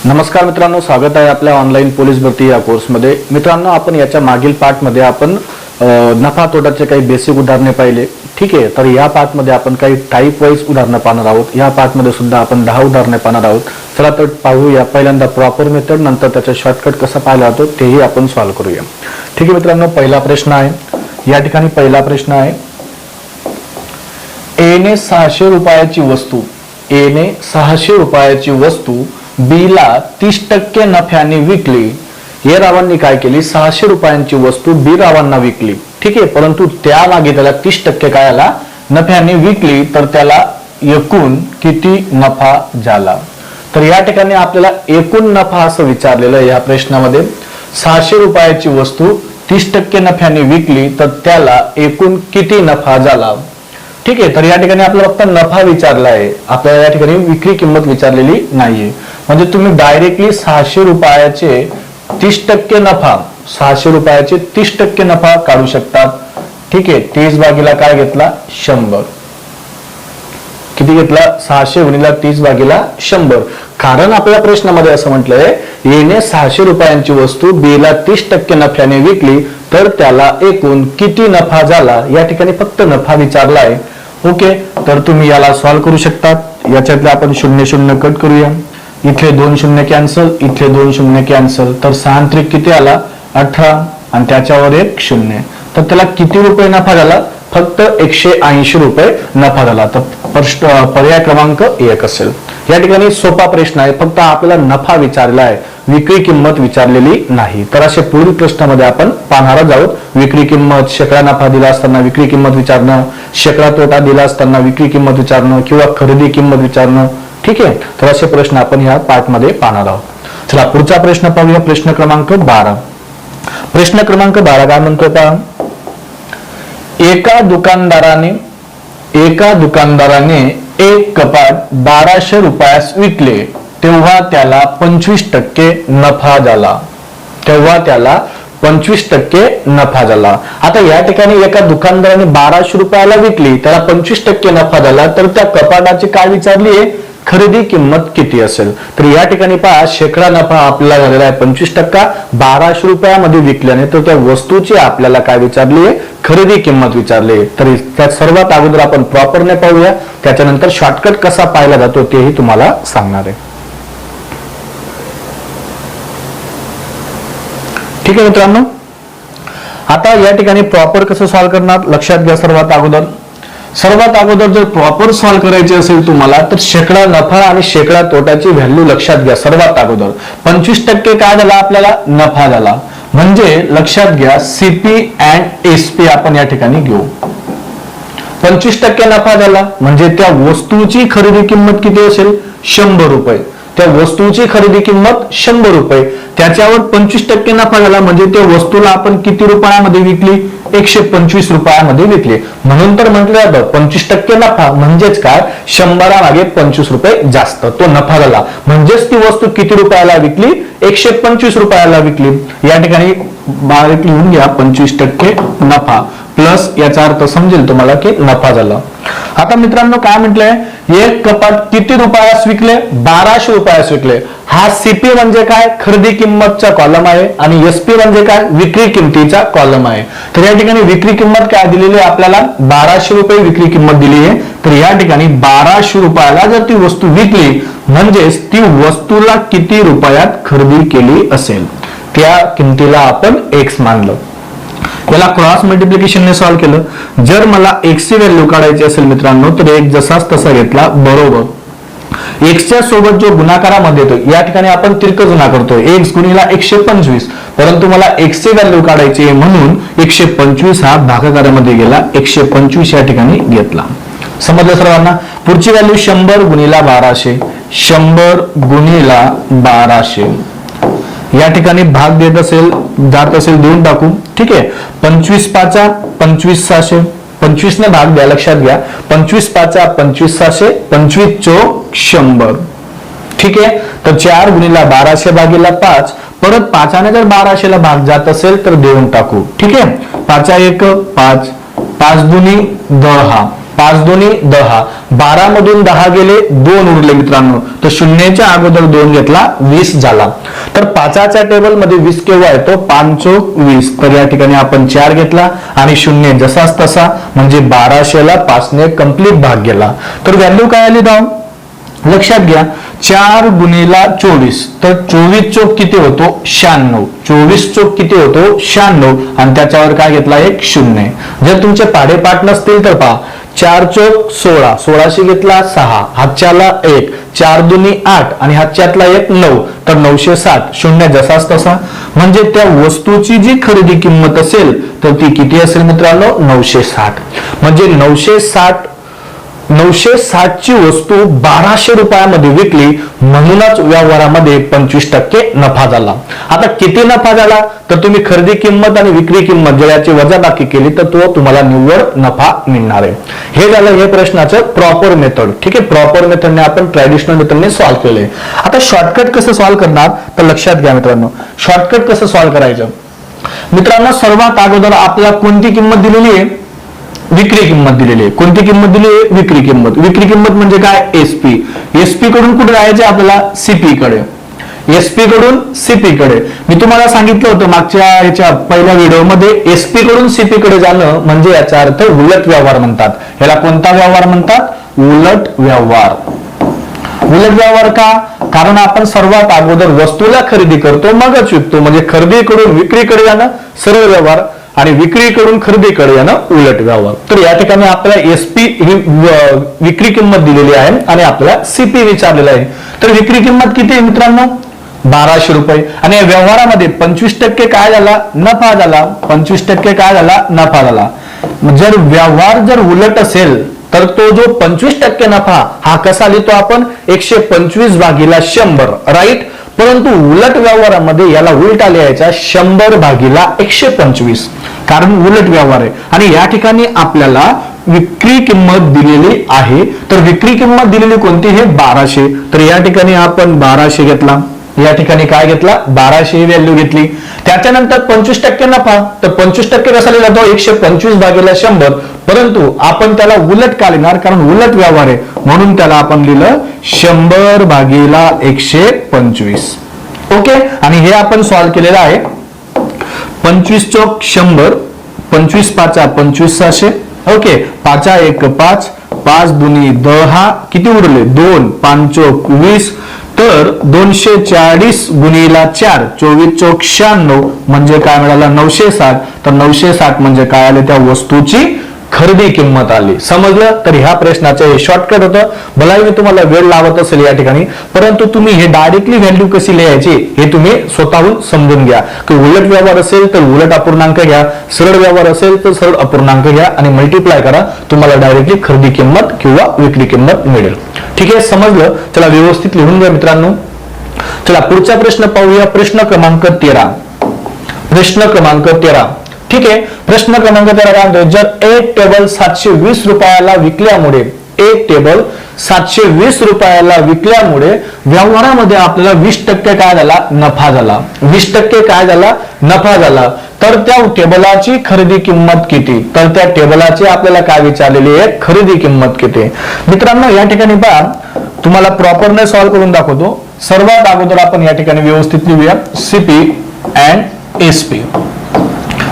नमस्कार मित्रांनो, स्वागत आहे आपल्या ऑनलाईन पोलीस भरती या कोर्समध्ये। मित्रांनो, आपण याच्या मागील पार्टमध्ये आपण नफा तोटाचे काही बेसिक उदाहरणे पाहिले। ठीक आहे, तर या पार्टमध्ये आपण काही टाइप वाईज उदाहरणे पाहणार आहोत। या पार्टमध्ये सुद्धा आपण 10 उदाहरणे पाहणार आहोत। चला तर पाहूया पहिल्यांदा प्रॉपर मेथड, नंतर त्याचा शॉर्टकट कसा पाहिला जातो तेही आपण सॉल्व्ह करूया। ठीक आहे मित्रांनो, पहिला प्रश्न आहे, या ठिकाणी पहिला प्रश्न आहे, ए ने 600 रुपयाची वस्तू, ए ने 600 रुपयाची वस्तू बी ला 30% नफ्याने विकली। ए रावांनी काय केली, 600 रुपयांची वस्तू बी रावांना विकली। ठीक आहे, परंतु त्यामागे त्याला 30% काय आला, नफ्याने विकली, तर त्याला एकूण किती नफा झाला। तर या ठिकाणी आपल्याला एकूण नफा असं विचारलेलं आहे या प्रश्नामध्ये। 600 रुपयाची वस्तू 30% नफ्याने विकली, तर त्याला एकूण किती नफा झाला। ठीक आहे, तर या ठिकाणी आपल्याला फक्त नफा विचारला आहे, आपल्याला या ठिकाणी विक्री किंमत विचारलेली नाहीये। म्हणजे तुम्ही डायरेक्टली 600 रुपयाचे 30% नफा, 600 रुपयाचे 30% नफा काढू शकतात। ठीक आहे, 30 भागीला काय घेतला, 100। किती घेतला, 600 गुणिले 30 भागीला 100। कारण आपल्या प्रश्नामध्ये असं म्हटलंय, एने 600 रुपयांची वस्तू बी ला 30% नफ्याने विकली, तर त्याला एकूण किती नफा झाला। या ठिकाणी फक्त नफा विचारला आहे। ओके, तर तुम्ही याला सॉल्व्ह करू शकतात। याच्यातले आपण 0 0 कट करूया, इथे 2 0 कॅन्सल, इथे 2 0 कॅन्सल, तर 6 त्रिक किती आला, 18, आणि त्याच्यावर एक 0, तर त्याला किती रुपये नफा झाला, फक्त 180 रुपये नफा झाला। तर पर्याय क्रमांक 1 असेल। या ठिकाणी सोपा प्रश्न आहे, फक्त आपल्याला नफा विचारला आहे, विक्री किंमत विचारलेली नाही। तर असे पुढील प्रश्नामध्ये आपण पाहणार आहोत। विक्री किंमत, शेकडा नफा दिला असताना विक्री किंमत विचारणं, शेकडा तोटा दिला असताना विक्री किंमत विचारणं, किंवा खरेदी किंमत विचारणं। ठीक आहे, तर असे प्रश्न आपण या पार्टमध्ये पाहणार आहोत। चला पुढचा प्रश्न पाहूया, प्रश्न क्रमांक 12। प्रश्न क्रमांक 12 काय म्हणतोय पहा, एका दुकानदाराने एक कपाट 1200 रुपयास विकले, तेव्हा त्याला 25% नफा झाला, तेव्हा त्याला 25% नफा झाला। आता या ठिकाणी एका दुकानदाराने 1200 रुपयाला विकली, त्याला 25% नफा झाला, तर त्या कपाटाची काय विचारली आहे, खरेदी किंमत किती असेल। तर या ठिकाणी पहा, शेकडा नफा आपल्याला झालेला आहे 25%, 1200 रुपयामध्ये विकल्याने तर त्या वस्तूची आपल्याला काय विचारली आहे, खरेदी किंमत विचारली। तर त्या सर्वात अगोदर आपण प्रॉपरने पाहूया, त्याच्यानंतर शॉर्टकट कसा पाहिला जातो तेही तुम्हाला सांगणार आहे। ठीक आहे मित्रांनो, आता या ठिकाणी प्रॉपर कसं सॉल्व्ह करणार लक्षात घ्या। सर्वात अगोदर जर प्रॉपर सॉल्व्ह करायचे असेल तुम्हाला, तर शेकडा नफा आणि शेकडा तोटाची व्हॅल्यू लक्षात घ्या। सर्वात अगोदर 25% काय झाला, आपल्याला नफा झाला, म्हणजे लक्षात घ्या सीपी अँड एसपी आपण या ठिकाणी घेऊ। 25% नफा झाला म्हणजे त्या वस्तूची खरेदी किंमत किती असेल, 100 रुपये। त्या वस्तूची खरेदी किंमत 100 रुपये, त्याच्यावर 25% नफा झाला म्हणजे त्या वस्तूला आपण किती रुपयामध्ये विकली, 125 रुपयामध्ये विकली। म्हणून तर म्हटलं जातं 25% नफा म्हणजेच काय, 100 मागे 25 रुपये जास्त, तो नफा झाला। म्हणजेच ती वस्तू किती रुपयाला विकली, 125 रुपयाला विकली। या ठिकाणी बारीक लिहून घ्या, 25% नफा प्लस याचा अर्थ समजेल तुम्हाला की नफा झाला। आता मित्रांनो काय म्हटलंय, एक कपाट किती रुपयास विकले, 1200 रुपयास विकले। हा सीपी म्हणजे काय, खरेदी किंमतचा कॉलम आहे, आणि एसपी म्हणजे काय, विक्री किंमतीचा कॉलम आहे। तर या ठिकाणी विक्री किंमत काय दिलेली आहे, आपल्याला 1200 रुपये विक्री किंमत दिली आहे। तर या ठिकाणी 1200 रुपयाला जर ती वस्तू विकली, म्हणजेच ती वस्तूला किती रुपयात खरेदी केली असेल, त्या किमतीला आपण एक्स मानलं। याला क्रॉस मल्टिप्लिकेशनने सॉल्व्ह केलं। जर मला एक्स ची व्हॅल्यू काढायची असेल मित्रांनो, तर एक जसाच तसा घेतला, बरोबर एक्सच्या सोबत जो गुणाकारामध्ये येतो, या ठिकाणी आपण तिरक गुणा करतोय, एक्स गुणिला 125, परंतु मला एक्स ची व्हॅल्यू काढायची आहे म्हणून 125 हा भागाकारामध्ये गेला, 125 या ठिकाणी घेतला। समजलं सर्वांना। पुढची व्हॅल्यू 100 गुणिला 1200, 100 गुणिला 1200, या ठिकाणी भाग देत असेल जात असेल देऊन टाकू। ठीक आहे, 25 पाचा 25,600, 25 ने भाग द्या, लक्षात घ्या, 25 पाचा 25,600, 25 चौक 100। ठीक आहे, तर 4 गुणिला 1200 भागीला 5, परत 5 ने जर 1200 ला भाग जात असेल तर देऊन टाकू। ठीक आहे, 5 1 5, 5 दुनी 10, 5 दुनी 10, 12 मधून 10 गेले, 2 उरले मित्रांनो, तर शून्याच्या अगोदर 2 घेतला, 20 झाला. तर 5च्या टेबल मध्ये 20 केव्हा येतो, 5 चोक 20, तर या ठिकाणी आपण 4 घेतला आणि शून्य जसाच तसा, म्हणजे 1200ला 5 ने कंप्लीट भाग गेला. तर व्हॅल्यू काय आली दाम, लक्षात घ्या, 4 गुणिला 24, तर 24 चोक किती होतो, 96, 24 चोक किती होतो, 96, आणि त्याच्यावर काय घेतला, एक शून्य. जर तुमचे पाढेपाठ नसतील तर पहा, 4 चोक 16, 16शी घेतला 6, हातच्याला 1, 4 दुनी 8 आणि हातच्यातला 1 9, तर 960, शून्य जसाच तसा, म्हणजे त्या वस्तूची जी खरेदी किंमत असेल तर ती किती असेल मित्रांनो, 960. म्हणजे 960 ची वस्तू 1200 रुपयामध्ये विकली, म्हणूनच व्यवहारामध्ये 25% नफा झाला. आता किती नफा झाला, तर तुम्ही खरेदी किंमत आणि विक्री किंमत जर याची वजाबाकी केली तर तो तुम्हाला निव्वळ नफा मिळणार आहे. हे झालं हे प्रश्नाचं प्रॉपर मेथड. ठीक आहे, प्रॉपर मेथडने आपण ट्रॅडिशनल मेथडने सॉल्व्ह केले. आता शॉर्टकट कसं सॉल्व्ह करणार, तर लक्षात घ्या मित्रांनो, शॉर्टकट कसं सॉल्व्ह करायचं. मित्रांनो, सर्वात अगोदर आपल्याला कोणती किंमत दिलेली आहे, विक्री किंमत दिलेली आहे. कोणती किंमत दिली आहे, विक्री किंमत. विक्री किंमत म्हणजे काय, एसपी. एसपी कडून कुठे जायचे आपल्याला, सीपी कडे. एसपी कडून सीपी कडे. मी तुम्हाला सांगितलं होतं मागच्या याच्या पहिल्या व्हिडिओमध्ये, एसपी कडून सीपी कडे जाणं म्हणजे याचा अर्थ उलट व्यवहार म्हणतात. याला कोणता व्यवहार म्हणतात, उलट व्यवहार. उलट व्यवहार का, कारण आपण सर्वात अगोदर वस्तूला खरेदी करतो मगच विकतो, म्हणजे खरेदीकडून विक्रीकडे जाणं सरळ व्यवहार आणि विक्रीकडून खरेदीकडे येणं उलट व्यवहार. तर या ठिकाणी आपल्याला एसपी ही विक्री किंमत दिलेली आहे आणि आपल्याला सीपी विचारलेला आहे. तर विक्री किंमत किती आहे मित्रांनो, 1200 रुपये, आणि या व्यवहारामध्ये 25% काय झाला, नफा झाला. 25% काय झाला, नफा झाला. जर व्यवहार जर उलट असेल तर तो जो 25% नफा हा कसा लिहितो आपण, 125 भागीला 100, राईट. परंतु उलट व्यवहारामध्ये याला उलटा लिहायचा, 100 भागीला 125, कारण उलट व्यवहार आहे. आणि या ठिकाणी आपल्याला विक्री किंमत दिलेली आहे, तर विक्री किंमत दिलेली कोणती, हे 1200. तर या ठिकाणी आपण 1200 घेतला, या ठिकाणी काय घेतला, 1200 ही व्हॅल्यू घेतली. त्याच्यानंतर 25% नफा, तर 25% कसा लिहिला जातो, 125 भागीला 100, परंतु आपण त्याला उलट का लिहिणार, कारण उलट व्यवहार आहे म्हणून त्याला आपण लिहिलं 100 भागीला 125. ओके, आणि हे आपण सॉल्व्ह केलेलं आहे. 25 चोक 100, 25 पाचा 2500, ओके, 5 1 5, 5 दुनी 10, किती उरले 2, 5 चोक 20, तर 240 गुणिला 4, 24 चोक 96, म्हणजे काय मिळालं, 960. तर 960 म्हणजे काय आले, त्या वस्तूची खरेदी किंमत आली. समजलं. तर ह्या प्रश्नाचं हे शॉर्टकट होतं. भलाही मी तुम्हाला वेळ लावत असेल या ठिकाणी, परंतु तुम्ही हे डायरेक्टली व्हॅल्यू कशी लिहायची हे तुम्ही स्वतःहून समजून घ्या. की उलट व्यवहार असेल तर उलट अपूर्णांक घ्या, सरळ व्यवहार असेल तर सरळ अपूर्णांक घ्या आणि मल्टिप्लाय करा, तुम्हाला डायरेक्टली खरेदी किंमत किंवा विक्री किंमत मिळेल. ठीक आहे, समजलं. चला व्यवस्थित लिहून घ्या मित्रांनो. चला पुढचा प्रश्न पाहूया. प्रश्न क्रमांक 13. प्रश्न क्रमांक 13. ठीक आहे, प्रश्न क्रमांक 13 काय म्हणतो, जर एक टेबल 720 रुपयाला विकल्यामुळे, एक टेबल 720 रुपयाला विकल्यामुळे व्यवहारामध्ये आपल्याला 20% काय झाला, नफा झाला. 20% काय झाला, नफा झाला. तर त्या टेबलाची खरेदी किंमत किती, तर त्या टेबलाची आपल्याला काय विचारलेली आहे, खरेदी किंमत किती. मित्रांनो, या ठिकाणी पहा, तुम्हाला प्रॉपरने सॉल्व्ह करून दाखवतो. सर्वात अगोदर आपण या ठिकाणी व्यवस्थित लिहूया, सीपी अँड एसपी.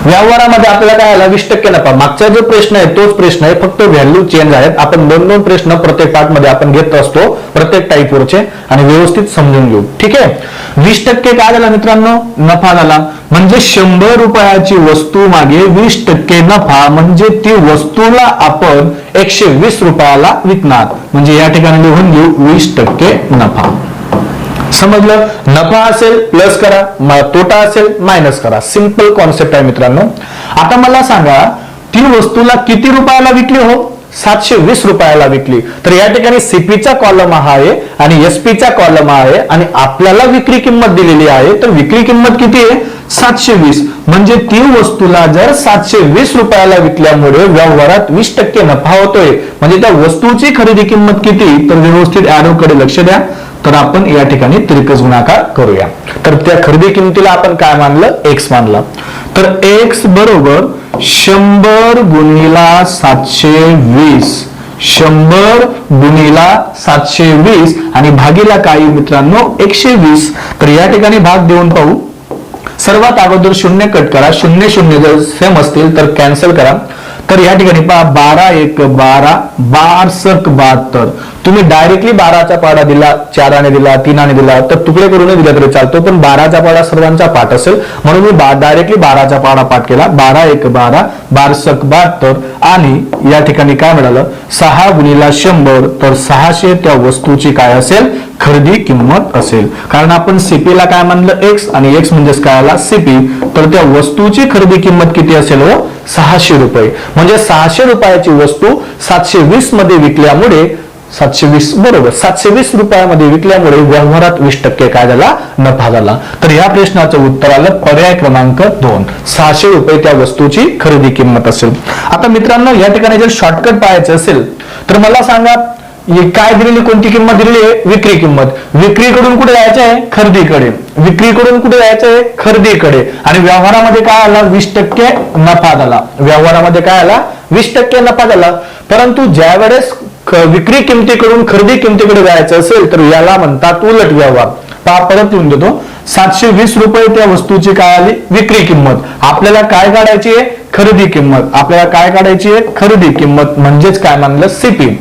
व्यवहारामध्ये आपल्याला काय आला, 20% नफा. मागचा जो प्रश्न आहे तोच प्रश्न आहे, फक्त व्हॅल्यू चेंज आहेत. आपण 2-2 प्रश्न प्रत्येक पार्ट मध्ये आपण घेत असतो, प्रत्येक टाईपवरचे, आणि व्यवस्थित समजून घेऊ. ठीक आहे, 20% काय झाला मित्रांनो, नफा झाला. म्हणजे 100 रुपयाची वस्तू मागे 20% नफा, म्हणजे ती वस्तूला आपण 120 रुपयाला विकणार. म्हणजे या ठिकाणी लिहून घेऊ 20% नफा. समजलं. नफा असेल प्लस करा, तोटा असेल मायनस करा. सिंपल कॉन्सेप्ट आहे मित्रांनो. आता मला सांगा, ती वस्तूला किती रुपयाला विकली हो, 720 रुपयाला विकली. तर या ठिकाणी सीपीचा कॉलम हा आहे आणि एसपीचा कॉलम आहे, आणि आपल्याला विक्री किंमत दिलेली आहे. तर विक्री किंमत किती आहे, 720. म्हणजे ती वस्तूला जर 720 रुपयाला विकल्यामुळे व्यवहारात 20% नफा होतोय, म्हणजे त्या वस्तूची खरेदी किंमत किती, तर व्यवस्थित ऍरो कडे लक्ष द्या. तर आपण या ठिकाणी तिरकस गुणाकार करूया. तर त्या खरेदी किमतीला आपण काय मानलं, एक्स मानला. तर एक्स बरोबर 100 गुणिला 720, 100 गुणिला 720 आणि भागीला काय मित्रांनो 120. तर या ठिकाणी भाग देऊन पाहू. सर्वात अगोदर शून्य कट करा, शून्य शून्य जर सेम असतील तर कॅन्सल करा. तर या ठिकाणी पहा 12 1 12, 12 सक 72. तुम्ही डायरेक्टली 12चा पाडा दिला, 4 दिला, 3 दिला तर तुकडे करून दिला तरी चालतो, पण 12चा पाडा सर्वांचा पाठ असेल म्हणून मी डायरेक्टली 12चा पाडा पाठ केला. 12 1 12, 12 सक 72 आणि या ठिकाणी काय मिळालं 6 गुणिला 100. तर 600 त्या वस्तूची काय असेल खरेदी किंमत असेल. कारण आपण सीपी ला काय म्हणलं एक्स आणि एक्स म्हणजेच काय आला सीपी. तर त्या वस्तूची खरेदी किंमत किती असेल हो 600 रुपये. म्हणजे 600 रुपयाची वस्तू 720 मध्ये विकल्यामुळे 720 बरोबर 720 रुपयामध्ये विकल्यामुळे व्यवहारात 20% काय झाला नफा झाला. तर या प्रश्नाचं उत्तर आलं पर्याय क्रमांक 2, 600 रुपये त्या वस्तूची खरेदी किंमत असेल. आता मित्रांनो या ठिकाणी जर शॉर्टकट पाहायचं असेल तर मला सांगा काय दिलेली कोणती किंमत दिलेली आहे विक्री किंमत. विक्रीकडून कुठे जायचं आहे खरेदीकडे, विक्रीकडून कुठे जायचं आहे खरेदीकडे आणि व्यवहारामध्ये काय आला 20% नफा झाला. व्यवहारामध्ये काय आला 20% नफा झाला. परंतु ज्या वेळेस विक्री किमतीकडून खरेदी किमतीकडे जायचं असेल तर याला म्हणतात उलट व्यवहार. परत लिहून देतो 720 रुपये त्या वस्तूची काय आली विक्री किंमत. आपल्याला काय काढायची आहे खरेदी किंमत. आपल्याला काय काढायची आहे खरेदी किंमत म्हणजेच काय मानलं सीपी.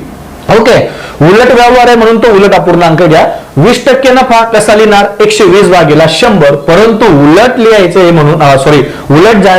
ओके उलट व्यवहार आहे म्हणून तो उलट अपूर्णांक घ्या. 20% नफा कसा लिहिणार 120 भागीला 100. परंतु उलट लिहायचं आहे म्हणून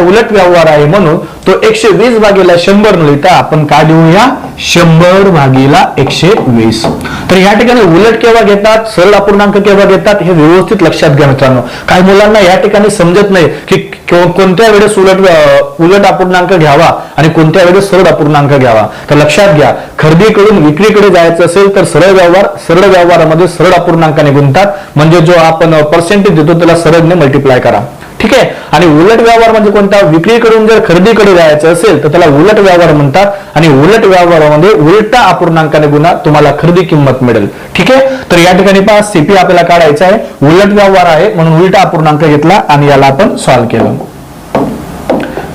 उलट व्यवहार आहे म्हणून तो 120 भागीला 100 न लिहिता आपण काय लिहूया 100 भागीला 120. तर या ठिकाणी उलट केव्हा घेतात सरळ अपूर्णांक केव्हा घेतात हे व्यवस्थित लक्षात घ्या मित्रांनो. काही मुलांना या ठिकाणी समजत नाही की कोणत्या वेळेस उलट अपूर्णांक घ्यावा आणि कोणत्या वेळेस सरळ अपूर्णांक घ्यावा. तर लक्षात घ्या खरेदीकडून विक्रीकडे जायचं असेल तर सरळ व्यवहारामध्ये सरळ अपूर्णांकाने गुणतात. म्हणजे जो आपण पर्सेंटेज देतो त्याला सरळने मल्टिप्लाय करा. ठीक आहे. आणि उलट व्यवहार म्हणजे कोणता विक्रीकडून जर खरेदीकडे जायचं असेल तर त्याला उलट व्यवहार म्हणतात आणि उलट व्यवहारामध्ये उलटा अपूर्णांकाने गुणा तुम्हाला खरेदी किंमत मिळेल. ठीक आहे. तर या ठिकाणी पहा सीपी आपल्याला काढायचा आहे उलट व्यवहार आहे म्हणून उलटा अपूर्णांक घेतला आणि याला आपण सॉल्व्ह केलं.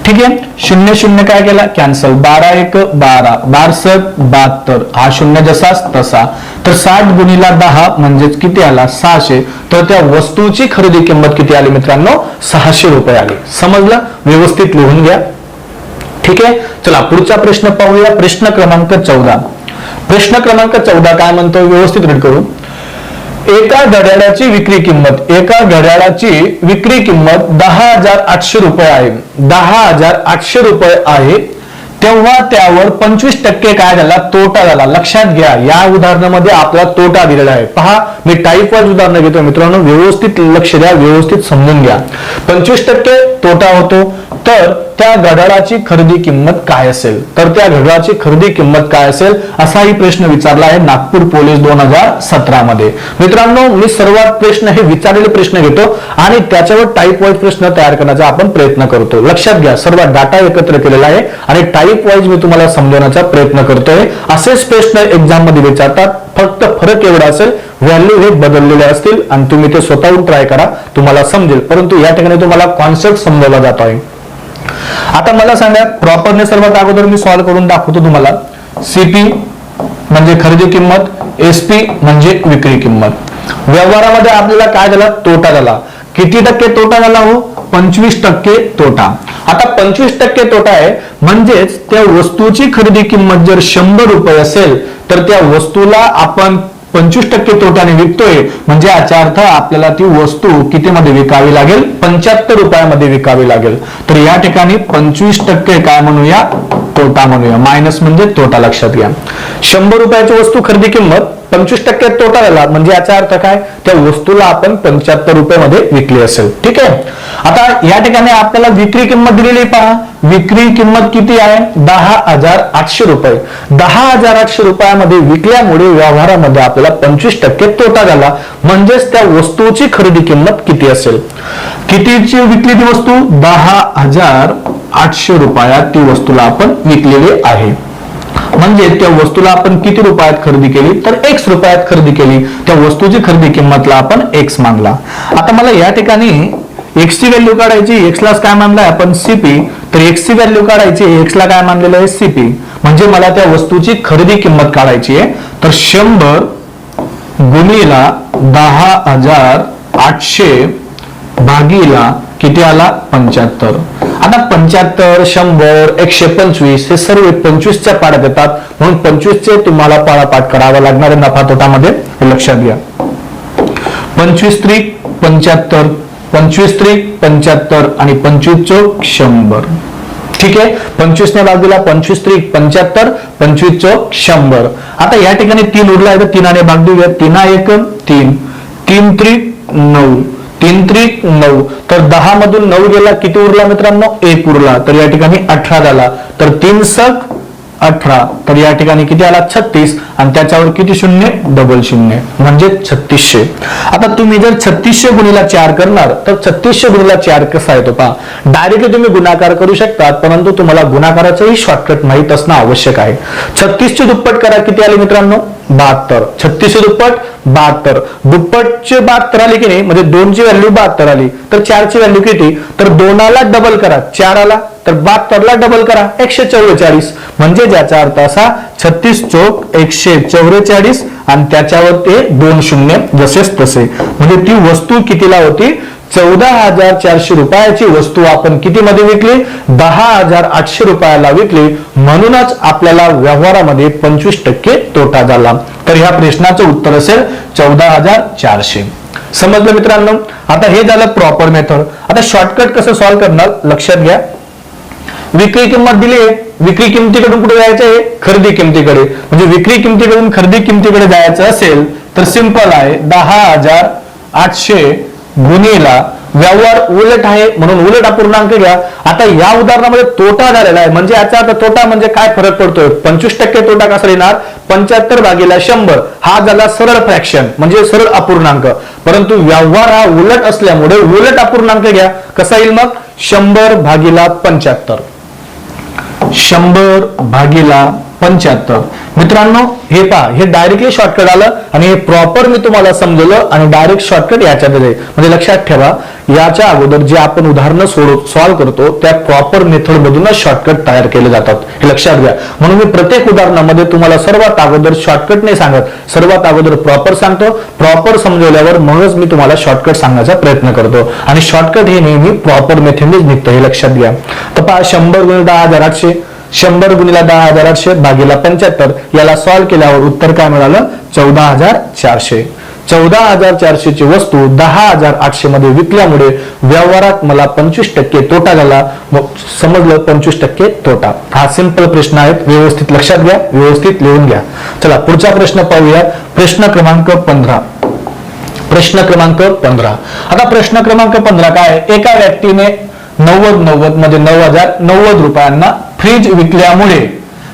ठीक आहे. शून्य शून्य काय केला कॅन्सल. 12 1 12, 12 सक 72 हा शून्य जसाच तसा. तर 60 गुणिला 10 म्हणजेच किती आला 600. तर त्या वस्तूची खरेदी किंमत किती आली मित्रांनो 600 रुपये आली. समजलं व्यवस्थित लिहून घ्या. ठीक आहे. चला पुढचा प्रश्न पाहूया. प्रश्न क्रमांक 14. प्रश्न क्रमांक 14 काय म्हणतो व्यवस्थित रीड करू. एका घड्याळाची विक्री किंमत 10,800 रुपये आहे. 10,800 रुपये आहे तेव्हा त्यावर 25% काय झाला तोटा झाला. लक्षात घ्या या उदाहरणामध्ये आपला तोटा दिलेला आहे. पहा मी टाईप वाईज उदाहरण घेतो मित्रांनो व्यवस्थित लक्ष द्या व्यवस्थित समजून घ्या. 25% तोटा होतो तर त्या घड्याळाची खरेदी किंमत काय असेल. तर त्या घड्याळाची खरेदी किंमत काय असेल असाही प्रश्न विचारला आहे नागपूर पोलीस 2017 मध्ये. मित्रांनो मी सर्वात प्रश्न हे विचारलेले प्रश्न घेतो आणि त्याच्यावर टाईप वाईज प्रश्न तयार करण्याचा आपण प्रयत्न करतो. लक्षात घ्या सर्व डाटा एकत्र केलेला आहे आणि टाईप वाईज मी तुम्हाला समजवण्याचा प्रयत्न करतोय. असेच प्रश्न एक्झाम मध्ये विचारतात. फक्त फरक एवढा असेल व्हॅल्यू हे बदललेले असतील आणि तुम्ही ते स्वतःहून ट्राय करा तुम्हाला समजेल. परंतु या ठिकाणी तुम्हाला कॉन्सेप्ट समजवला जातो आहे. आता मला सांगा प्रॉपरने सर्वात अगोदर मी सॉल्व्ह करून दाखवतो तुम्हाला. सीपी म्हणजे खरेदी किंमत, एसपी म्हणजे विक्री किंमत. व्यवहारामध्ये आपल्याला काय झाला तोटा झाला. किती टक्के तोटा झाला हो 25% तोटा. आता 25% तोटा आहे म्हणजेच त्या वस्तूची खरेदी किंमत जर 100 रुपये असेल तर त्या वस्तूला आपण 25% तोट्याने विकतोय म्हणजे याचा अर्थ आपल्याला ती वस्तू किती मध्ये विकावी लागेल 75 रुपयामध्ये विकावी लागेल. तर या ठिकाणी 25% काय म्हणूया तोटा म्हणूया. मायनस म्हणजे तोटा लक्षात घ्या. 100 रुपयाची वस्तू खरेदी किंमत 25% तोटा झाला म्हणजे याचा अर्थ काय त्या वस्तूला आपण 75 रुपयामध्ये विकली असेल. ठीक आहे. आता या ठिकाणी आपल्याला विक्री किंमत दिलेली पहा. विक्री किंमत किती आहे 10,800 रुपये. 10,800 रुपयामध्ये विकल्यामुळे व्यवहारामध्ये आपल्याला 25% तोटा झाला. म्हणजेच त्या वस्तूची खरेदी किंमत किती असेल. कितीची विकली ती वस्तू 10,800 रुपयात ती वस्तूला आपण विकलेली आहे. म्हणजे त्या वस्तूला आपण किती रुपयात खरेदी केली तर X रुपयात खरेदी केली. त्या वस्तूची खरेदी किंमतला आपण X मानला. आता मला या ठिकाणी एक्स ची व्हॅल्यू काढायची, एक्स ला काय मानलाय आपण सीपी, तर एक्स ची व्हॅल्यू काढायची, एक्स ला काय मानलेलं आहे सीपी, म्हणजे मला त्या वस्तूची खरेदी किंमत काढायची आहे. तर 100 गुणिला 10,800 भागीला किती आला 75. आता 75, 100, 125 हे सर्व 25च्या पाड्यात येतात, म्हणून 25चे तुम्हाला पाडापाठ करावा लागणार आहे नफा तोटामध्ये, हे लक्षात घ्या. 25 त्रिक 75, 25 त्रिक 75 आणि 25 चौक 100. ठीक आहे, 25 ने भाग दिला, 25 त्रिक 75, 25 चौक 100. आता या ठिकाणी 3 उरला आहे, तर 3 भाग देऊया. 3 1 3, 3 त्रिक 9, 3 त्रिक 9, तर 10 मधून 9 गेला, किती उरला मित्रांनो 1 उरला, तर या ठिकाणी 18 झाला. तर 3 सक 18, तर या ठिकाणी किती आला 36, आणि त्याच्यावर किती शून्य डबल शून्य म्हणजे 3600. आता तुम्ही जर 3600 गुणिला 4 करणार, तर 3600 गुणिला 4 कसा येतो पहा. डायरेक्टली तुम्ही गुणाकार करू शकता, परंतु तुम्हाला गुणाकाराचंही शॉर्टकट माहित असणं आवश्यक आहे. 36 चे दुप्पट करा, किती आले मित्रांनो 72. 36 चे दुप्पट 72, दुप्पटचे 72 आले की नाही, म्हणजे 2 ची व्हॅल्यू 72 आली, तर 4 ची व्हॅल्यू किती, तर 2 ला डबल करा, 4 आला, तर 72 ला डबल करा 144, म्हणजे ज्याचा अर्थ असा 36 चौक 144 आणि त्याच्यावर ते 2 शून्य जसेच तसे. म्हणजे ती वस्तू कितीला होती 14,400 रुपयाची वस्तू आपण किती मध्ये विकली 10,800 रुपयाला विकली, म्हणूनच आपल्याला व्यवहारामध्ये 25% तोटा झाला. तर ह्या प्रश्नाचं उत्तर असेल 14,400. समजलं मित्रांनो. आता हे झालं प्रॉपर मेथड. आता शॉर्टकट कसं सॉल्व्ह करणार लक्षात घ्या. विक्री किंमत दिली आहे, विक्री किमतीकडून कुठे जायचं आहे खरेदी किमतीकडे, म्हणजे विक्री किमतीकडून खरेदी किमतीकडे जायचं असेल तर सिंपल आहे 10,800 गुणिला व्यवहार उलट आहे म्हणून उलट अपूर्णांक घ्या. आता या उदाहरणामध्ये तोटा झालेला आहे, म्हणजे याचा अर्थ तोटा म्हणजे काय फरक पडतोय 25% तोटा कसा येणार 75 भागीला 100 हा झाला सरळ फ्रॅक्शन म्हणजे सरळ अपूर्णांक, परंतु व्यवहार हा उलट असल्यामुळे उलट अपूर्णांक घ्या. कसा येईल मग 100 भागीला 75, 100 भागीला 75. मित्रांनो हे पहा, हे डायरेक्टली शॉर्टकट आलं आणि हे प्रॉपर मी तुम्हाला समजवलं आणि डायरेक्ट शॉर्टकट याच्यात आहे. म्हणजे लक्षात ठेवा याच्या अगोदर जे आपण उदाहरणं सॉल्व्ह करतो त्या प्रॉपर मेथड मधूनच शॉर्टकट तयार केले जातात, हे लक्षात घ्या. म्हणून मी प्रत्येक उदाहरणामध्ये तुम्हाला सर्वात अगोदर शॉर्टकट नाही सांगत, सर्वात अगोदर प्रॉपर सांगतो. प्रॉपर समजवल्यावर म्हणूनच मी तुम्हाला शॉर्टकट सांगण्याचा प्रयत्न करतो आणि शॉर्टकट हे नेहमी प्रॉपर मेथडनेच निघतं, हे लक्षात घ्या. तर पहा 100 गुणिले 10,800, 100 गुणिला 10,800 भागीला 75, याला सॉल्व्ह केल्यावर उत्तर काय मिळालं 14,400. 14,400 ची वस्तू 10,800 मध्ये विकल्यामुळे व्यवहारात मला 25% तोटा झाला. समजलं 25% तोटा. हा सिंपल प्रश्न आहे, व्यवस्थित लक्षात घ्या, व्यवस्थित लिहून घ्या. चला पुढचा प्रश्न पाहूया. प्रश्न क्रमांक 15. प्रश्न क्रमांक 15. आता प्रश्न क्रमांक 15 काय, एका व्यक्तीने 90 मध्ये 9,090 रुपयांना फ्रीज विकल्यामुळे,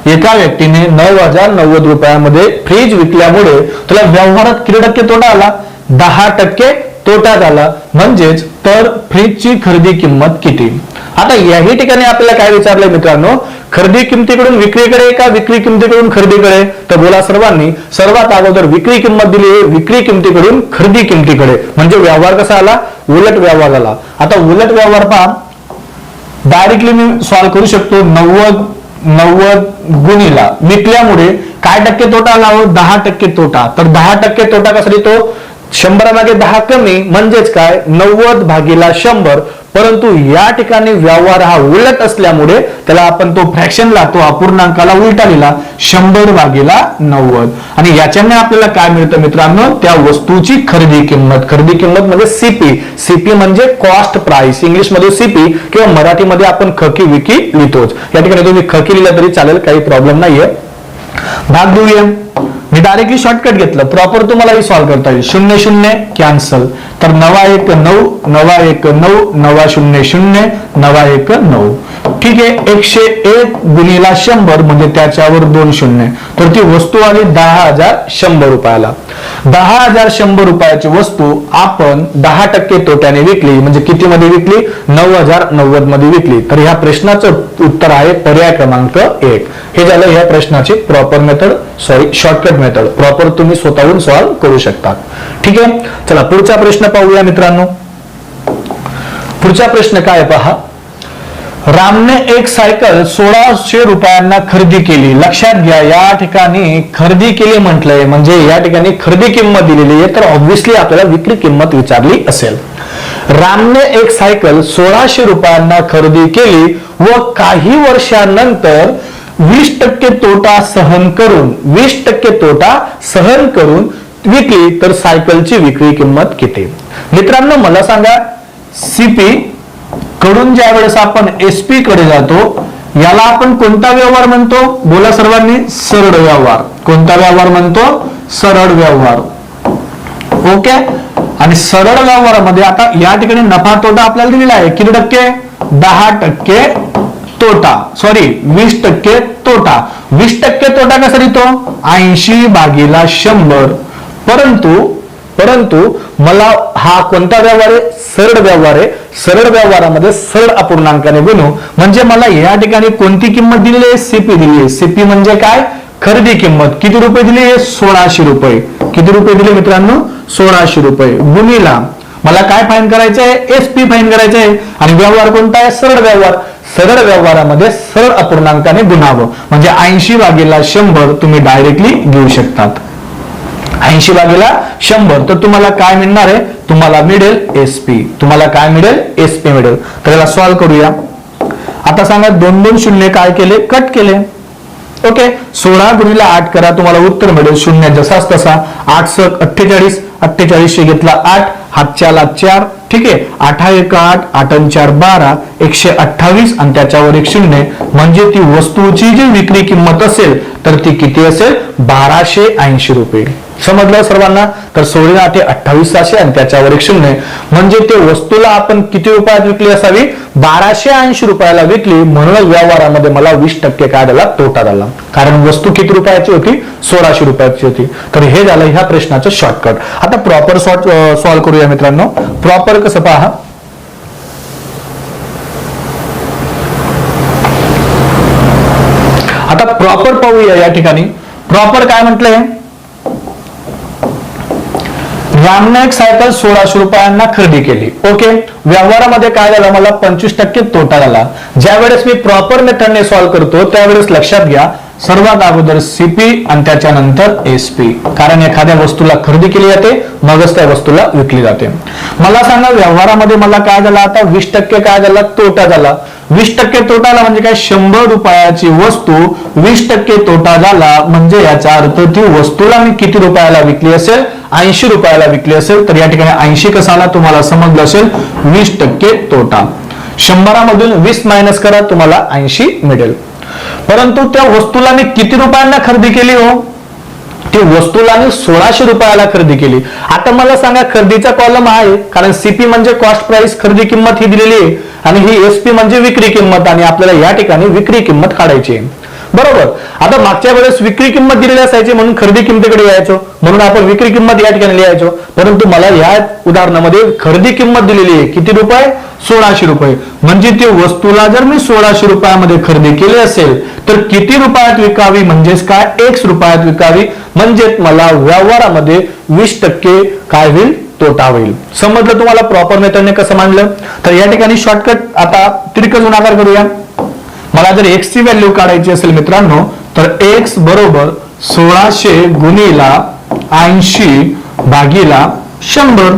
एका व्यक्तीने 9,090 रुपयामध्ये फ्रीज विकल्यामुळे तुला व्यवहारात किती टक्के तोटा आला 10% तोटा झाला. म्हणजेच तर फ्रीजची खरेदी किंमत किती. आता याही ठिकाणी आपल्याला काय विचारलंय मित्रांनो, खरेदी किमतीकडून विक्रीकडे का विक्री किमतीकडून खरेदीकडे, तर बोला सर्वांनी. सर्वात अगोदर विक्री किंमत दिली आहे, विक्री किमतीकडून खरेदी किमतीकडे, म्हणजे व्यवहार कसा आला उलट व्यवहार आला. आता उलट व्यवहार पहा डायरेक्टली मी सॉल्व्ह करू शकतो. 90 गुणिला विकल्यामुळे काय टक्के तोटा आला हो 10% तोटा. तर 10% तोटा कसा येतो 100 मागे 10 कमी म्हणजेच काय 90 भागीला 100, परंतु या ठिकाणी व्यवहार हा उलट असल्यामुळे त्याला आपण तो फ्रॅक्शन लावतो अपूर्णांकाला उलटा लिहिला 100 भागीला 90 आणि याच्याने आपल्याला काय मिळतं मित्रांनो त्या वस्तूची खरेदी किंमत. खरेदी किंमत म्हणजे सीपी. सीपी म्हणजे कॉस्ट प्राइस, इंग्लिश मध्ये सीपी किंवा मराठीमध्ये आपण खकी विकी लिहितोच. या ठिकाणी तुम्ही खकी लिहिला तरी चालेल, काही प्रॉब्लेम नाहीये. भाग देऊया. मी डायरेक्टली शॉर्टकट घेतलं, प्रॉपर तुम्हालाही सॉल्व्ह करता येईल. 0 0 कॅन्सल, तर 9 1 9 9 1 9 9 0 0 9 1 9. ठीक आहे. 101 गुणिला 100 म्हणजे त्याच्यावर 2 शून्य, तर ती वस्तू आली 10,100 रुपयाला. 10,100 रुपयाची वस्तू आपण 10% तोट्याने विकली, म्हणजे किती मध्ये विकली 9,090 मध्ये विकली. तर ह्या प्रश्नाचं उत्तर आहे पर्याय क्रमांक 1. हे झालं ह्या प्रश्नाची proper method, sorry shortcut method. Proper तुम्ही स्वतःहून सॉल्व्ह करू शकता. ठीक आहे. चला पुढचा प्रश्न पाहूया मित्रांनो. पुढचा प्रश्न काय पहा, रामने एक सायकल 1600 रुपयांना खरेदी केली. लक्षात घ्या, या ठिकाणी खरेदी केली म्हटलंय म्हणजे या ठिकाणी खरेदी किंमत दिलेली आहे, तर ऑब्व्हियसली आपल्याला विक्री किंमत विचारली असेल. रामने एक सायकल 1600 रुपयांना खरेदी केली व काही वर्षानंतर 20% तोटा सहन करून 20% तोटा सहन करून विकली, तर सायकलची विक्री किंमत किती? मित्रांनो मला सांगा, सीपी कडून ज्या वेळेस आपण एसपी कडे जातो याला आपण कोणता व्यवहार म्हणतो? बोला सर्वांनी, सरळ व्यवहार. कोणता व्यवहार म्हणतो? सरळ व्यवहार. ओके. आणि सरळ व्यवहारामध्ये आता या ठिकाणी नफा तोटा आपल्याला दिलेला आहे किती टक्के? 10% तोटा, सॉरी 20% तोटा. 20% तोटा कसा येतो? 80/100. परंतु मला हा कोणता व्यवहार आहे? सरळ व्यवहार आहे. सरळ व्यवहारामध्ये सरळ अपूर्णांकाने गुणू म्हणजे मला या ठिकाणी कोणती किंमत दिलेली आहे? सीपी दिली आहे. सीपी म्हणजे काय? खरेदी किंमत. किती रुपये दिली आहे? 1600 रुपये. किती रुपये दिले मित्रांनो? 1600 रुपये. गुणीला मला काय फाईन करायचं आहे? एसपी फाईन करायचं आहे. आणि व्यवहार कोणता आहे? सरळ व्यवहार. सरळ व्यवहारामध्ये सरळ अपूर्णांकाने गुणावं म्हणजे 80/100 तुम्ही डायरेक्टली घेऊ शकतात. 80/100 तर तुम्हाला काय मिळणार आहे? तुम्हाला मिळेल एसपी. तुम्हाला काय मिळेल? एसपी मिळेल. तर याला सॉल्व्ह करूया. आता सांगा 2 शून्य काय केले? कट केले. ओके. 16 गुणिले 8 करा, तुम्हाला उत्तर मिळेल 0 जसाच तसा. 8 × 48, 48 घेतला 8, हातच्याला 4. ठीक आहे. 8 × 1 8, 8 × 4 12, 128 आणि त्याच्यावर 1 0 म्हणजे ती वस्तूची जी विक्री किंमत असेल तर ती किती असेल? 1280 रुपये. समजलं सर्वांना? तर 16 8 28 आणि त्याच्यावर 1 0 म्हणजे ते वस्तूला आपण किती रुपयात विकली असावी? 1280 रुपयाला विकली. म्हणूनच व्यवहारामध्ये मला 20% काय झाला? तोटा झाला. कारण वस्तू किती रुपयाची होती? 1600 रुपयाची होती. तर हे झालं ह्या प्रश्नाचं शॉर्टकट. आता प्रॉपर सॉल्व्ह करूया मित्रांनो. प्रॉपर कसं पहा, आता प्रॉपर पाहूया. या ठिकाणी प्रॉपर काय म्हटलंय? रामने एक सायकल 1600 रुपयांना खरेदी केली. ओके. व्यवहारामध्ये काय झालं? मला 25% तोटा झाला. ज्या वेळेस मी प्रॉपर मेथडने सॉल्व्ह करतो त्यावेळेस लक्षात घ्या, सर्वात अगोदर सीपी आणि त्याच्यानंतर एसपी. कारण एखाद्या वस्तूला खरेदी केली जाते मगच त्या वस्तूला विकली जाते. मला सांगा व्यवहारामध्ये मला काय झालं? आता 20% काय झाला? तोटा झाला. 20% तोटा झाला म्हणजे काय? 100 रुपयाची वस्तू 20% तोटा झाला म्हणजे याचा अर्थ ती वस्तूला मी किती रुपयाला विकली असेल? 80 रुपयाला विकली असेल. तर या ठिकाणी 80 कसा आला? तुम्हाला समजलं असेल. 20% तोटा. 100 मधून 20 मायनस करा, तुम्हाला 80 मिळेल. परंतु त्या वस्तूला मी किती रुपयांना खरेदी केली हो? ती वस्तूला मी 1600 रुपयाला खरेदी केली. आता मला सांगा, खरेदीचा कॉलम आहे कारण सीपी म्हणजे कॉस्ट प्राइस, खरेदी किंमत ही दिलेली आहे आणि ही एसपी म्हणजे विक्री किंमत आणि आपल्याला या ठिकाणी विक्री किंमत काढायची आहे. बरोबर. आता मागच्या वेळेस विक्री किंमत दिलेली असायची म्हणून खरेदी किंमतीकडे यायचो, म्हणून आपण विक्री किंमत या ठिकाणी लिहायचो. परंतु मला या उदाहरणामध्ये खरेदी किंमत दिलेली आहे किती रुपये? 1600 रुपये. म्हणजे ती वस्तूला जर मी 1600 रुपयामध्ये खरेदी केली असेल तर किती रुपयात विकावी? म्हणजेच काय? X रुपयात विकावी. म्हणजे मला व्यवहारामध्ये 20% काय होईल? तोटा होईल. समजलं तुम्हाला प्रॉपर मेथडने कसं मांडलं? तर या ठिकाणी शॉर्टकट आता तिरकस गुणाकार करूया. मला जर x ची व्हॅल्यू काढायची असेल मित्रांनो तर x बरोबर 1600 गुणिला 80/100.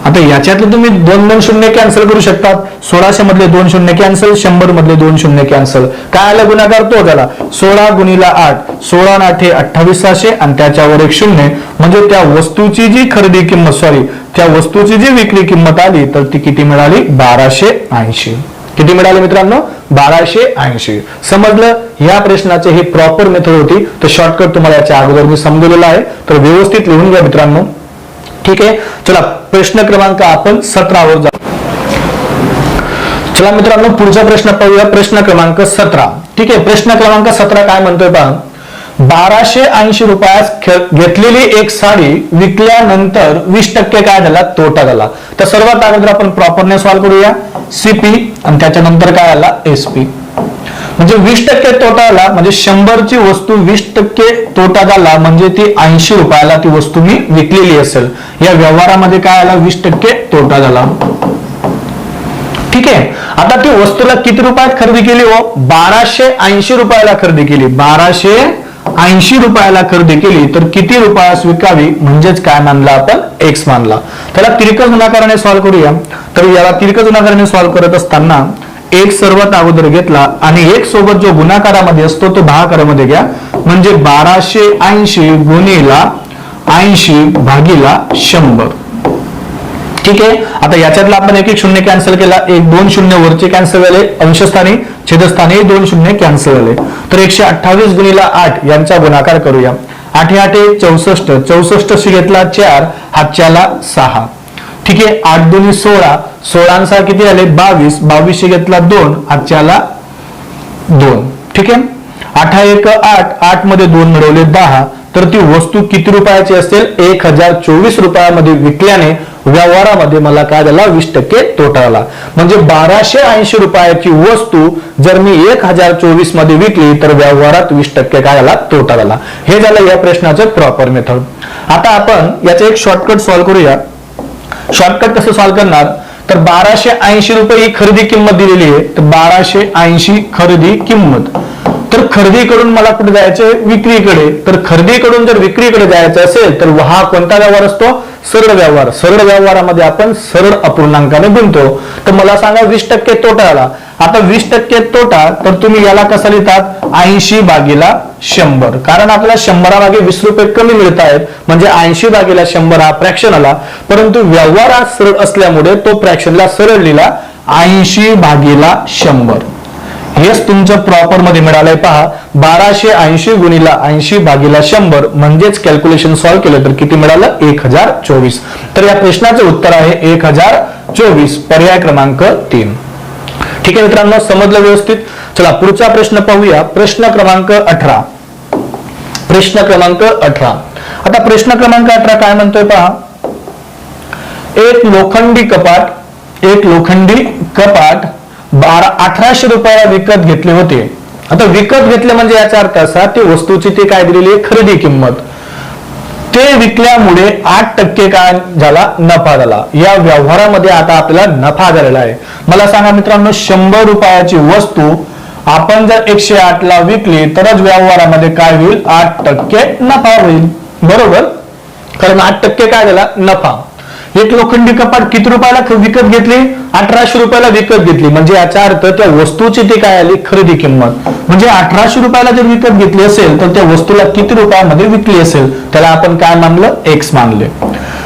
आता याच्यातले तुम्ही 2 शून्य कॅन्सल करू शकतात. 1600 मधले 2 शून्य कॅन्सल, 100 मधले 2 शून्य कॅन्सल. काय आला गुणाकार? तो झाला 16 गुणिला 8, 16 × 8 = 2800 आणि त्याच्यावर 1 0 म्हणजे त्या वस्तूची जी खरेदी किंमत, सॉरी त्या वस्तूची जी विक्री किंमत आली तर ती किती मिळाली? 1280. किती मिळाले मित्रांनो? 1280. समजलं? या प्रश्नाचे ही प्रॉपर मेथड होती. तर शॉर्टकट तुम्हाला याच्या अगोदर मी समजवलेला आहे, तर व्यवस्थित लिहून घ्या मित्रांनो. ठीक आहे. चला प्रश्न क्रमांक आपण 17 वर जाऊ. चला मित्रांनो पुढचा प्रश्न पाहूया. प्रश्न क्रमांक 17. ठीक आहे. प्रश्न क्रमांक 17 काय म्हणतोय पहा, 1280 रुपयास घेतलेली एक साडी विकल्यानंतर 20% काय झाला? तोटा झाला. तर सर्वात अगोदर आपण प्रॉपरने सॉल्व्ह करूया. सीपी आणि त्याच्यानंतर काय आला? एसपी. म्हणजे 20% तोटा आला म्हणजे 100 ची वस्तू 20% तोटा झाला म्हणजे ती 80 रुपयाला ती वस्तू मी विकलेली असेल. या व्यवहारामध्ये काय आला? 20% तोटा झाला. ठीक आहे. आता ती वस्तूला किती रुपयात खरेदी केली हो? 1280 रुपयाला खरेदी केली. 1280 रुपयाला खरेदी केली तर किती रुपयास विकावी म्हणजेच काय मानला आपण? एक्स मानला. त्याला तिरकस गुणाकाराने सॉल्व्ह करूया. तर याला तिरकस गुणाकाराने सॉल्व्ह करत असताना एक सर्वात अगोदर घेतला आणि एक सोबत जो गुणाकारामध्ये असतो तो भागाकारामध्ये घ्या. म्हणजे 1280 गुणिला 80 भागिला 100. ठीक आहे. आता याच्यातला आपण एक शून्य कॅन्सल केला. 1 2 शून्य वरचे कॅन्सल झाले, अंशस्थानी छेदस्थानी 2 शून्य कॅन्सल झाले. तर 128 गुणिला 8 यांचा गुणाकार करूया. 8 8 64, 64 घेतला 4, हातच्याला 6. ठीक आहे. 8 2 16, 16 किती आले? 22, 22 घेतला 2, हातच्याला 2. ठीक आहे. 8 1 8, 8 मध्ये 2 मिळवले 10. तर ती वस्तू किती रुपयाची असेल? 1024 रुपयामध्ये विकल्याने व्यवहारामध्ये मला काय झाला? 20% तोटा आला. म्हणजे 1280 रुपयाची वस्तू जर मी 1024 मध्ये विकली तर व्यवहारात 20% काय झाला? तोटा आला. हे झालं या प्रश्नाचं प्रॉपर मेथड. आता आपण याचं एक शॉर्टकट सॉल्व्ह करूया. शॉर्टकट कसं सॉल्व्ह करणार? तर 1280 रुपये ही खरेदी किंमत दिलेली आहे. तर 1280 खरेदी किंमत. तर खरेदीकडून मला कुठे जायचंय? विक्रीकडे. तर खरेदीकडून जर विक्रीकडे जायचं असेल तर हा कोणता व्यवहार असतो? सरळ व्यवहार. सरळ व्यवहारामध्ये आपण सरळ अपूर्णांकाने गुणतो. तर मला सांगा 20% तोटा आला. आता 20% तोटा तर तुम्ही याला कसा लिहितात? 80 भागिला 100. कारण आपल्याला 100 मागे 20 रुपये कमी मिळत आहेत म्हणजे 80 भागिला 100 हा फ्रॅक्शन आला. परंतु व्यवहार हा सरळ असल्यामुळे तो फ्रॅक्शनला सरळ लिहिला 80 भागिला 100. हेच तुमचं प्रॉपर मध्ये मिळालंय. पहा 1280 गुणिला 80 भागिला 100 म्हणजेच कॅल्क्युलेशन सॉल्व्ह केलं तर किती मिळालं? 1024. तर या प्रश्नाचं उत्तर आहे 1024, पर्याय क्रमांक 3. ठीक आहे मित्रांनो, समजलं व्यवस्थित? चला पुढचा प्रश्न पाहूया. प्रश्न क्रमांक 18. प्रश्न क्रमांक 18. आता प्रश्न क्रमांक 18 काय म्हणतोय पहा. एक लोखंडी कपाट 1800 रुपयाला विकत घेतले होते. आता विकत घेतले म्हणजे याचा अर्थ असा ती वस्तूची ती काय दिलेली आहे? खरेदी किंमत. ते विकल्यामुळे 8% काय झाला? नफा झाला. या व्यवहारामध्ये आता आपल्याला नफा झालेला आहे. मला सांगा मित्रांनो, 100 रुपयाची वस्तू आपण जर 108 ला विकली तरच व्यवहारामध्ये काय होईल? 8% नफा होईल. बरोबर. कारण 8% काय झाला? नफा. एक लोखंडी कपाट किती रुपयाला विकत घेतली? 1800 रुपयाला विकत घेतली. म्हणजे याचा अर्थ त्या वस्तूची ती काय आली? खरेदी किंमत. म्हणजे 1800 रुपयाला जर विकत घेतली असेल तर त्या वस्तूला किती रुपयामध्ये विकली असेल? त्याला आपण काय मानलं? एक्स मानले.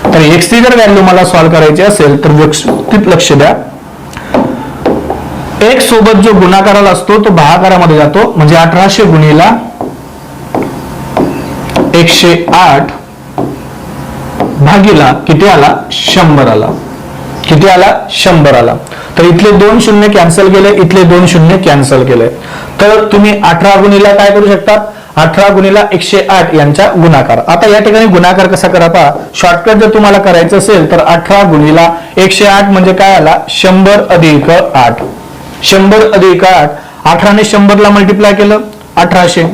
तर एक्स ची जर व्हॅल्यू मला सॉल्व्ह करायची असेल तर व्यवस्थित लक्ष द्या. एक्स सोबत जो गुणाकाराला असतो तो भागाकारामध्ये जातो. म्हणजे 1800 गुणिला 108 भागीला किती आला? 100 आला. किती आला? 100 आला. तर इथले 2 शून्य कॅन्सल केले, इथले 2 शून्य कॅन्सल केले. तर तुम्ही 18 गुणिला काय करू शकता? 18 गुणिला 108 यांचा गुणाकार. आता या ठिकाणी गुणाकार कसा करा पहा. शॉर्टकट जर तुम्हाला करायचं असेल तर 18 गुणिला 108 म्हणजे काय आला? 100 अधिक 8. 100 अधिक 8. 18 ने 100 ला मल्टिप्लाय केलं 1800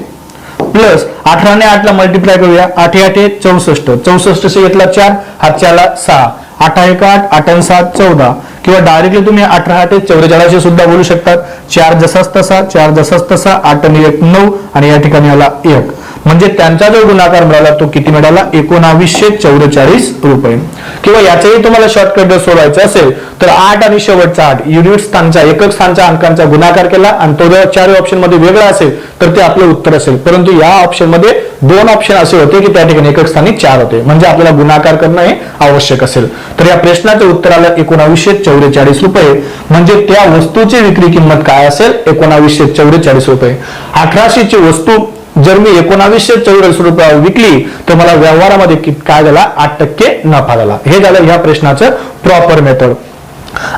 प्लस 18 ने 8 ला मल्टिप्लाय करूया. 8 8 64, 64 से घेतला 4, हातच्याला 6. 8 1 8, 8 7 14 किंवा डायरेक्टली तुम्ही 18 8 44 सुद्धा बोलू शकतात. 4 जसाच तसा, 4 जसाच तसा, 8 आणि 1 9 आणि या ठिकाणी आला 1. म्हणजे त्यांचा जो गुणाकार मिळाला तो किती मिळाला? 1944 रुपये. किंवा याचाही तुम्हाला शॉर्टकट जर सोडवायचं असेल तर 8 आणि शेवटचा 8 युनिट स्थानचा एकक स्थानच्या अंकांचा गुणाकार केला आणि तो जर 4 ऑप्शन मध्ये वेगळा असेल तर ते आपलं उत्तर असेल. परंतु या ऑप्शन मध्ये 2 ऑप्शन असे होते की त्या ठिकाणी एकक स्थानी 4 होते. म्हणजे आपल्याला गुणाकार करणं हे आवश्यक असेल. तर या प्रश्नाचं उत्तर आलं 1944 रुपये. म्हणजे त्या वस्तूची विक्री किंमत काय असेल? 1944 रुपये. 1800 ची वस्तू जर मी 1944 रुपये विकली तर मला व्यवहारामध्ये काय झाला? 8% नफा झाला. हे झालं ह्या प्रश्नाचं प्रॉपर मेथड.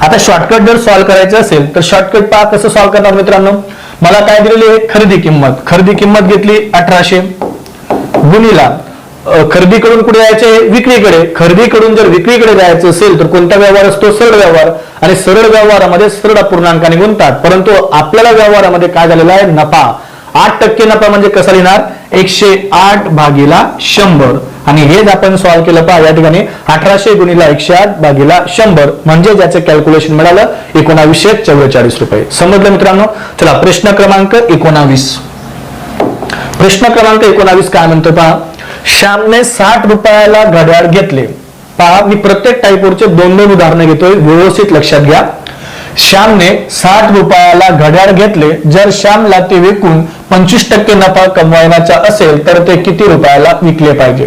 आता शॉर्टकट जर सॉल्व्ह करायचं असेल तर शॉर्टकट पहा कसं सॉल्व्ह करणार मित्रांनो. मला काय दिलेली आहे? खरेदी किंमत. खरेदी किंमत घेतली 1800 गुणिला खरेदीकडून कुठे जायचे? विक्रीकडे. खरेदीकडून जर विक्रीकडे जायचं असेल तर कोणता व्यवहार असतो? सरळ व्यवहार. आणि सरळ व्यवहारामध्ये सरळ अपूर्णांकाने गुणतात. परंतु आपल्याला व्यवहारामध्ये काय झालेला आहे? नफा. 8% नफा म्हणजे कसा लिहिणार 108 भागीला 100 आणि हेच आपण सॉल्व्ह केलं पहा या ठिकाणी 1800 गुणिला 108 भागीला 100 म्हणजे ज्याचं कॅल्क्युलेशन मिळालं 1944 रुपये. समजलं मित्रांनो. चला प्रश्न क्रमांक 19. प्रश्न क्रमांक 19 काय म्हणतो पहा. श्यामने 60 रुपयाला घड्याळ घेतले. पहा मी प्रत्येक टाईपवरचे 2-2 उदाहरणं घेतोय, व्यवस्थित लक्षात घ्या. श्यामने 60 रुपयाला घड्याळ घेतले. जर श्यामला ते विकून 25% नफा कमवायचा असेल तर ते किती रुपयाला विकले पाहिजे.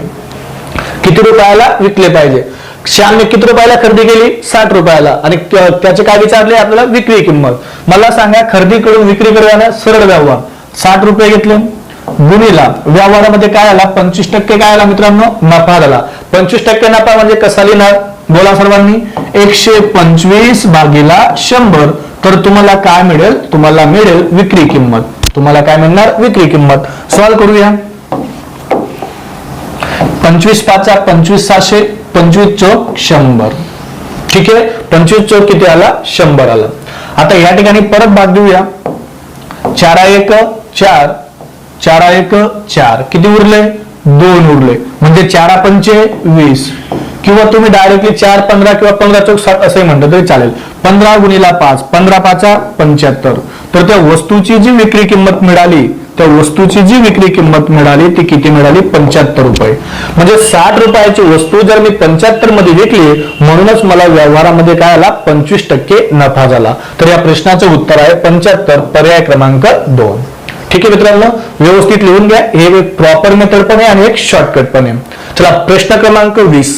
किती रुपयाला विकले पाहिजे. श्यामने किती रुपयाला खरेदी केली 60 रुपयाला आणि त्याचे काय विचारले आपल्याला विक्री किंमत. मला सांगा खरेदी करून विक्री करण्याला सरळ व्यवहार 60 रुपये घेतले गुणिला व्यवहारामध्ये काय आला 25% काय आला मित्रांनो नफा झाला. 25% नफा म्हणजे कसा लिहिणार बोला सर्वांनी 125 भागीला 100 तर तुम्हाला काय मिळेल. तुम्हाला मिळेल विक्री किंमत. तुम्हाला काय मिळणार विक्री किंमत. सॉल्व्ह करूया. 25 5 25 700 25 चौक 100. ठीक आहे 25 चौक किती आला 100 आला. आता या ठिकाणी परत भाग देऊया. 4 1 4 4 1 4 किती उरले 2 उरले म्हणजे 4 पंचे 20 किंवा तुम्ही डायरेक्टली 4 15 किंवा 15 चौक 7 असे म्हणलं तरी चालेल. 15 गुणिला 5 15 5 75 तर त्या वस्तूची जी विक्री किंमत मिळाली त्या वस्तूची जी विक्री किंमत मिळाली ती किती मिळाली 75 रुपये. म्हणजे 60 रुपयाची वस्तू जर मी 75 मध्ये विकली म्हणूनच मला व्यवहारामध्ये काय आला 25% नफा झाला. तर या प्रश्नाचं उत्तर आहे 75 पर्याय क्रमांक 2. ठीक आहे मित्रांनो व्यवस्थित लिहून घ्या. हे एक प्रॉपर मेथड पण आहे आणि एक शॉर्टकट पण आहे. चला प्रश्न क्रमांक 20.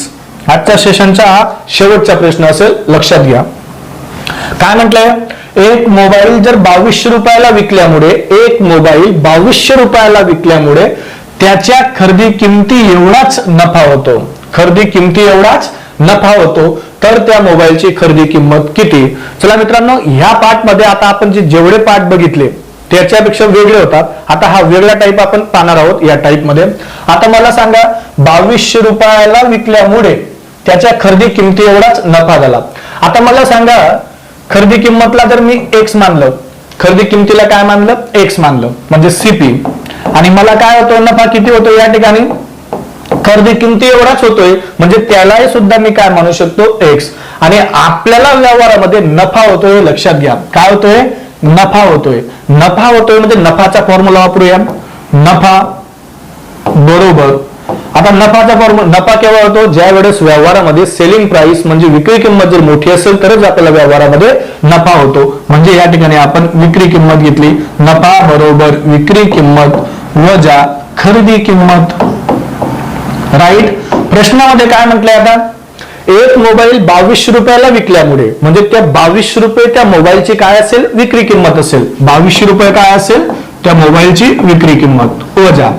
आजच्या सेशनचा हा शेवटचा प्रश्न असेल लक्षात घ्या. काय म्हटलंय एक मोबाईल जर 2200 रुपयाला विकल्यामुळे एक मोबाईल 2200 रुपयाला विकल्यामुळे त्याच्या खरेदी किमती एवढाच नफा होतो. खरेदी किमती एवढाच नफा होतो तर त्या मोबाईलची खरेदी किंमत किती. चला मित्रांनो ह्या पार्ट मध्ये आता आपण जेवढे पार्ट बघितले त्याच्यापेक्षा वेगळे होतात. आता हा वेगळा टाईप आपण पाहणार आहोत या टाईप मध्ये. आता मला सांगा 2200 रुपयाला विकल्यामुळे त्याच्या खरेदी किमती एवढाच नफा झाला. आता मला सांगा खरेदी किंमतला जर मी एक्स मानलं खरेदी किमतीला काय मानलं एक्स मानलं म्हणजे सीपी आणि मला काय होतो नफा किती होतो या ठिकाणी खरेदी किमती एवढाच होतोय म्हणजे त्यालाही सुद्धा मी काय मानू शकतो एक्स. आणि आपल्याला व्यवहारामध्ये नफा होतोय लक्षात घ्या. काय होतोय नफा होतोय. नफा होतोय म्हणजे नफाचा फॉर्म्युला वापरूया. नफा बरोबर आता नफाचा फॉर्म्युला नफा केव्हा होतो ज्या वेळेस व्यवहारामध्ये सेलिंग प्राइस म्हणजे विक्री किंमत जर मोठी असेल तरच आपल्याला व्यवहारामध्ये नफा होतो. म्हणजे या ठिकाणी आपण विक्री किंमत घेतली. नफा बरोबर विक्री किंमत वजा खरेदी किंमत. राईट. प्रश्नामध्ये काय म्हटलंय आता एक मोबाईल 2200 रुपयाला विकल्यामुळे म्हणजे त्या 2200 रुपये त्या मोबाईलची काय असेल विक्री किंमत असेल. 2200 रुपये काय असेल त्या मोबाईलची विक्री किंमत वजा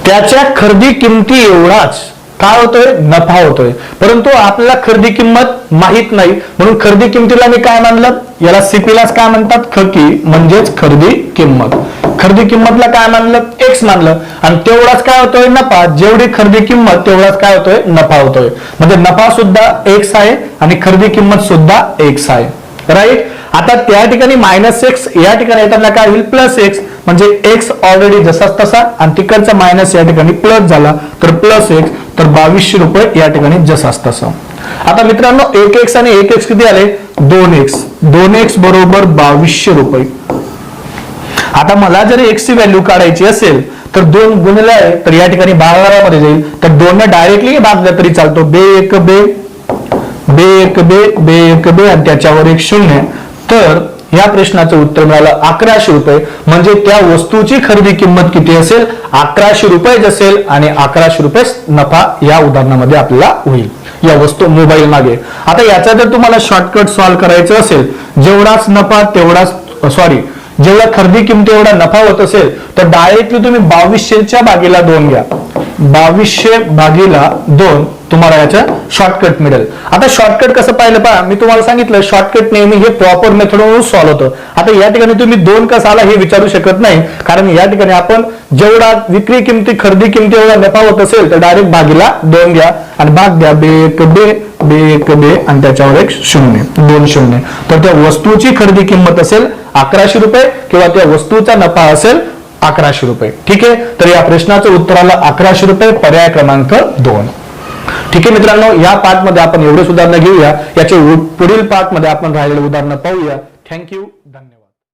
त्याच्या खरेदी किमती एवढाच काय होतोय नफा होतोय. परंतु आपल्याला खरेदी किंमत माहित नाही म्हणून खरेदी किमतीला मी काय मानलं याला सीपीलाच काय म्हणतात खकी म्हणजेच खरेदी किंमत. खरेदी किंमतला काय मानलं एक्स मानलं आणि तेवढाच काय होतोय नफा. जेवढी खरेदी किंमत तेवढाच काय होतोय नफा होतोय. म्हणजे नफा सुद्धा एक्स आहे आणि खरेदी किंमत सुद्धा एक्स आहे. राईट. आता त्या ठिकाणी मायनस एक्स या ठिकाणी येताना काय होईल प्लस एक्स म्हणजे एक्स ऑलरेडी जसाच तसा आणि तिकडचा मायनस या ठिकाणी प्लस झाला तर प्लस एक्स तर 2200 रुपये या ठिकाणी जसाच तसा. आता मित्रांनो 1x आणि 1x किती आले 2x. 2x बरोबर 2200 रुपये. आता मला जर x ची व्हॅल्यू काढायची असेल तर 2 गुणिले आहे तर या ठिकाणी भागाकारामध्ये जाईल तर 2 ने डायरेक्टली भागला तरी चालतो. बे 1 बे बे 1 बे बे 1 बे आणि त्याच्यावर एक 0 तर या प्रश्नाचं उत्तर मिळालं 1100 रुपये. म्हणजे त्या वस्तूची खरेदी किंमत किती असेल 1100 रुपये असेल आणि 1100 रुपये नफा या उदाहरणामध्ये आपल्याला होईल या वस्तू मोबाईल मागे. आता याचा जर तुम्हाला शॉर्टकट सॉल्व्ह करायचं असेल जेवढाच नफा तेवढाच जेवढा खरेदी किमती एवढा नफा होत असेल तर डायरेक्टली तुम्ही 2200च्या भागीला 2 घ्या. 2200 भागीला 2 तुम्हाला याचं शॉर्टकट मिळेल. आता शॉर्टकट कसं पाहिलं पहा मी तुम्हाला सांगितलं शॉर्टकट नेहमी हे प्रॉपर मेथडवरून सॉल्व्ह होतं. आता या ठिकाणी तुम्ही 2 कसा आला हे विचारू शकत नाही कारण या ठिकाणी आपण जेवढा विक्री किमती खरेदी किमती एवढा नफा होत असेल तर डायरेक्ट भागीला 2 घ्या आणि भाग द्या बे 1 बे बे 1 बे आणि त्याच्यावर एक 0 2 0 तर त्या वस्तूची खरेदी किंमत असेल 1100 रुपये किंवा त्या वस्तूचा नफा असेल 1100 रुपये. ठीक आहे, तर या प्रश्नाचं उत्तर आलं 1100 रुपये, पर्याय क्रमांक 2. ठीक आहे मित्रांनो, या पार्ट मध्ये आपण एवढेच उदाहरणं घेऊया. याचे पुढील पार्ट मध्ये आपण राहिलेले उदाहरणं पाहूया. थँक्यू.